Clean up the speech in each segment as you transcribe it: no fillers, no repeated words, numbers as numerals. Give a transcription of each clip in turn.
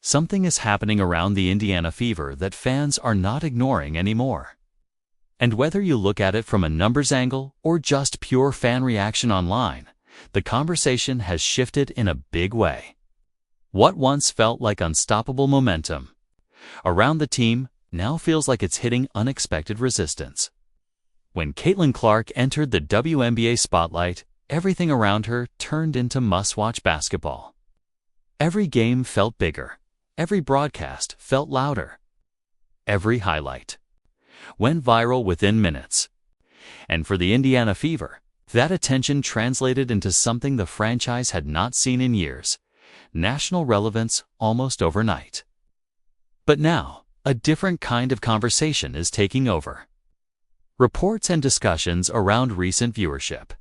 something is happening around the Indiana Fever that fans are not ignoring anymore. And whether you look at it from a numbers angle or just pure fan reaction online, the conversation has shifted in a big way. What once felt like unstoppable momentum around the team now feels like it's hitting unexpected resistance. When Caitlin Clark entered the WNBA spotlight, everything around her turned into must-watch basketball. Every game felt bigger. Every broadcast felt louder. Every highlight went viral within minutes. And for the Indiana Fever, that attention translated into something the franchise had not seen in years: national relevance almost overnight. But now, a different kind of conversation is taking over. Reports and discussions around recent viewership.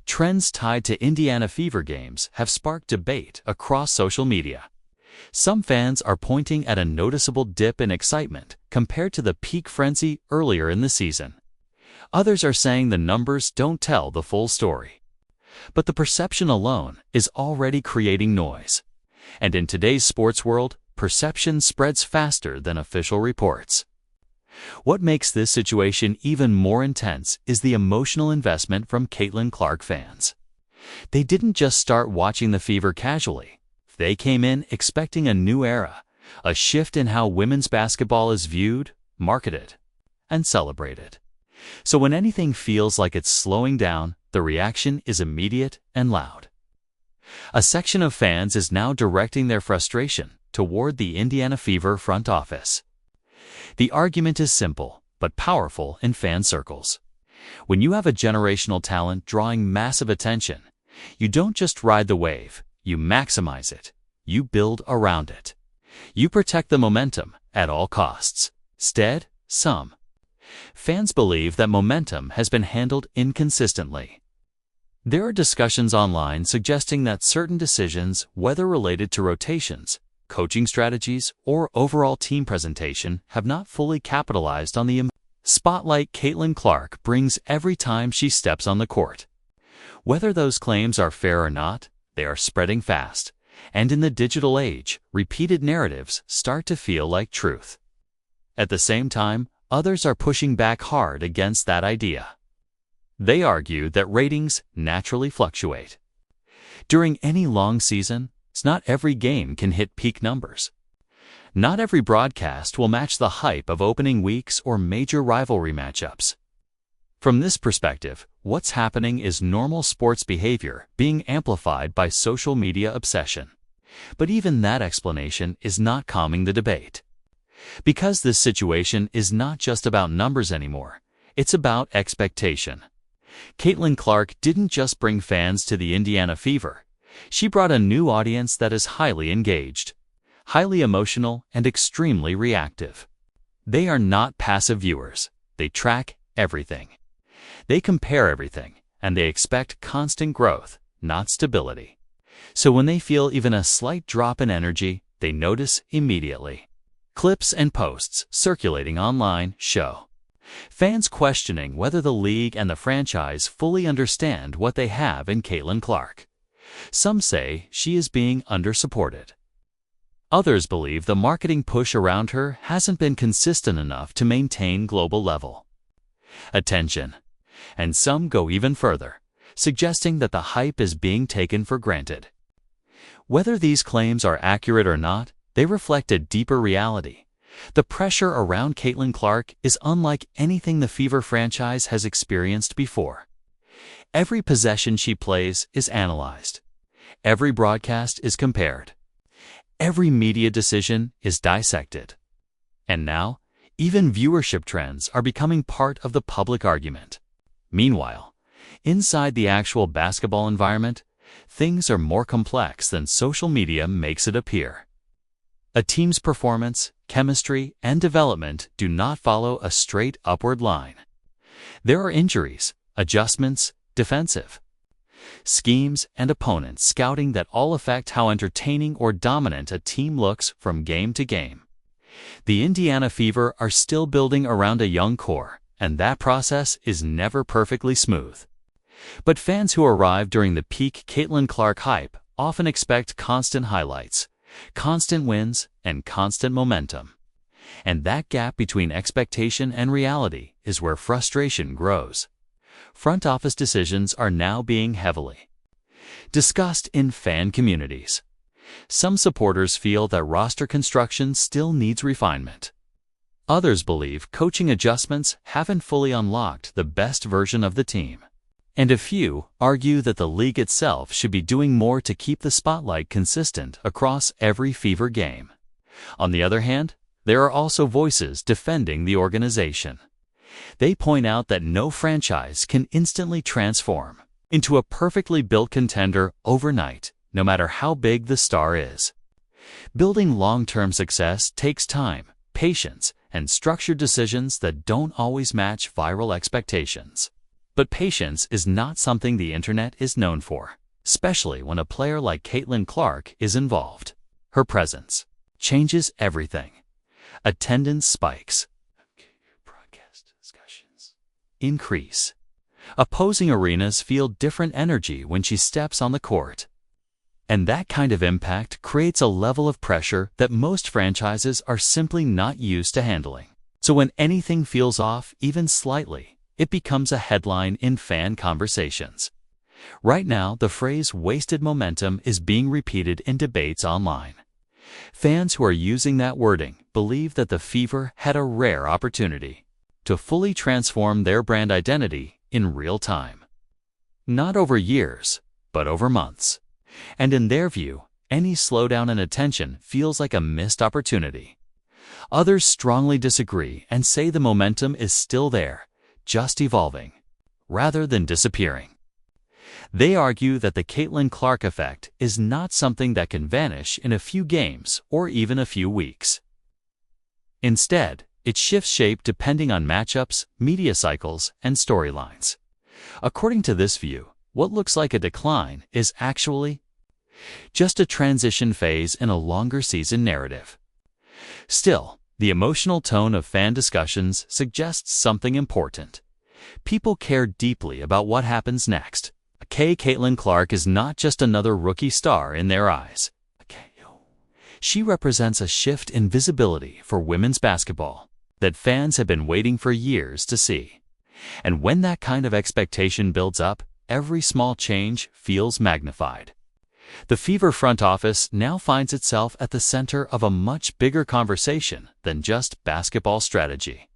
Trends tied to Indiana Fever games have sparked debate across social media. Some fans are pointing at a noticeable dip in excitement compared to the peak frenzy earlier in the season. Others are saying the numbers don't tell the full story. But the perception alone is already creating noise. And in today's sports world, perception spreads faster than official reports. What makes this situation even more intense is the emotional investment from Caitlin Clark fans. They didn't just start watching the Fever casually. They came in expecting a new era, a shift in how women's basketball is viewed, marketed, and celebrated. So when anything feels like it's slowing down, the reaction is immediate and loud. A section of fans is now directing their frustration toward the Indiana Fever front office. The argument is simple, but powerful in fan circles. When you have a generational talent drawing massive attention, you don't just ride the wave, you maximize it. You build around it. You protect the momentum at all costs. Instead, some fans believe that momentum has been handled inconsistently. There are discussions online suggesting that certain decisions, whether related to rotations, coaching strategies, or overall team presentation, have not fully capitalized on the spotlight Caitlin Clark brings every time she steps on the court. Whether those claims are fair or not, they are spreading fast. And in the digital age, repeated narratives start to feel like truth. At the same time, others are pushing back hard against that idea. They argue that ratings naturally fluctuate. During any long season, not every game can hit peak numbers. Not every broadcast will match the hype of opening weeks or major rivalry matchups. From this perspective, what's happening is normal sports behavior being amplified by social media obsession. But even that explanation is not calming the debate. Because this situation is not just about numbers anymore, it's about expectation. Caitlin Clark didn't just bring fans to the Indiana Fever. She brought a new audience that is highly engaged, highly emotional, and extremely reactive. They are not passive viewers. They track everything. They compare everything, and they expect constant growth, not stability. So when they feel even a slight drop in energy, they notice immediately. Clips and posts circulating online show fans questioning whether the league and the franchise fully understand what they have in Caitlin Clark. Some say she is being undersupported. Others believe the marketing push around her hasn't been consistent enough to maintain global level attention. And some go even further, suggesting that the hype is being taken for granted. Whether these claims are accurate or not, they reflect a deeper reality. The pressure around Caitlin Clark is unlike anything the Fever franchise has experienced before. Every possession she plays is analyzed. Every broadcast is compared. Every media decision is dissected. And now, even viewership trends are becoming part of the public argument. Meanwhile, inside the actual basketball environment, things are more complex than social media makes it appear. A team's performance, chemistry, and development do not follow a straight upward line. There are injuries, adjustments, defensive schemes, and opponents scouting that all affect how entertaining or dominant a team looks from game to game. The Indiana Fever are still building around a young core, and that process is never perfectly smooth. But fans who arrive during the peak Caitlin Clark hype often expect constant highlights, constant wins, and constant momentum. And that gap between expectation and reality is where frustration grows. Front office decisions are now being heavily discussed in fan communities. Some supporters feel that roster construction still needs refinement. Others believe coaching adjustments haven't fully unlocked the best version of the team. And a few argue that the league itself should be doing more to keep the spotlight consistent across every Fever game. On the other hand, there are also voices defending the organization. They point out that no franchise can instantly transform into a perfectly built contender overnight, no matter how big the star is. Building long-term success takes time, patience, and structured decisions that don't always match viral expectations. But patience is not something the internet is known for, especially when a player like Caitlin Clark is involved. Her presence changes everything. Attendance spikes. Broadcast discussions increase. Opposing arenas feel different energy when she steps on the court. And that kind of impact creates a level of pressure that most franchises are simply not used to handling. So when anything feels off, even slightly, it becomes a headline in fan conversations. Right now, the phrase wasted momentum is being repeated in debates online. Fans who are using that wording believe that the Fever had a rare opportunity to fully transform their brand identity in real time. Not over years, but over months. And in their view, any slowdown in attention feels like a missed opportunity. Others strongly disagree and say the momentum is still there, just evolving, rather than disappearing. They argue that the Caitlin Clark effect is not something that can vanish in a few games or even a few weeks. Instead, it shifts shape depending on matchups, media cycles, and storylines. According to this view, what looks like a decline is actually just a transition phase in a longer season narrative. Still, the emotional tone of fan discussions suggests something important. People care deeply about what happens next. Caitlin Clark is not just another rookie star in their eyes. She represents a shift in visibility for women's basketball that fans have been waiting for years to see. And when that kind of expectation builds up, every small change feels magnified. The Fever front office now finds itself at the center of a much bigger conversation than just basketball strategy.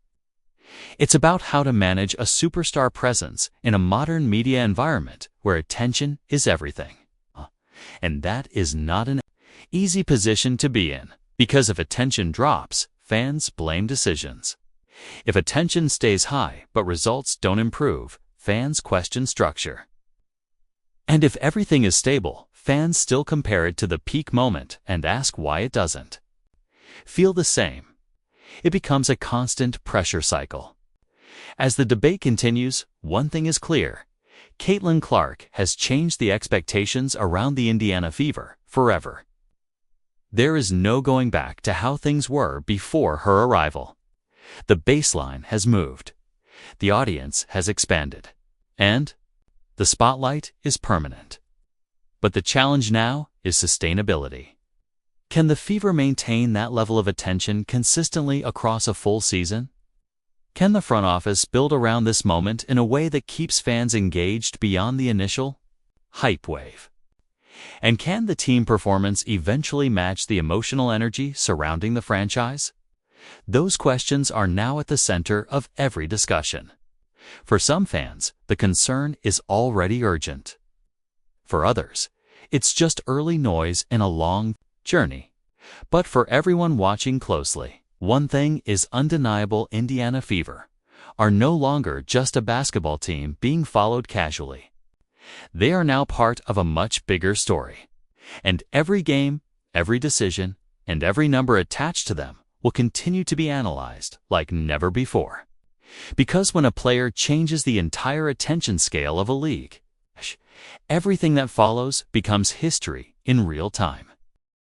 It's about how to manage a superstar presence in a modern media environment where attention is everything. And that is not an easy position to be in, because if attention drops, fans blame decisions. If attention stays high but results don't improve, fans question structure. And if everything is stable, fans still compare it to the peak moment and ask why it doesn't feel the same. It becomes a constant pressure cycle. As the debate continues, one thing is clear. Caitlin Clark has changed the expectations around the Indiana Fever forever. There is no going back to how things were before her arrival. The baseline has moved. The audience has expanded. And the spotlight is permanent. But the challenge now is sustainability. Can the Fever maintain that level of attention consistently across a full season? Can the front office build around this moment in a way that keeps fans engaged beyond the initial hype wave? And can the team performance eventually match the emotional energy surrounding the franchise? Those questions are now at the center of every discussion. For some fans, the concern is already urgent. For others, it's just early noise in a long journey. But for everyone watching closely, one thing is undeniable: Indiana Fever are no longer just a basketball team being followed casually. They are now part of a much bigger story. And every game, every decision, and every number attached to them will continue to be analyzed like never before. Because when a player changes the entire attention scale of a league, everything that follows becomes history in real time.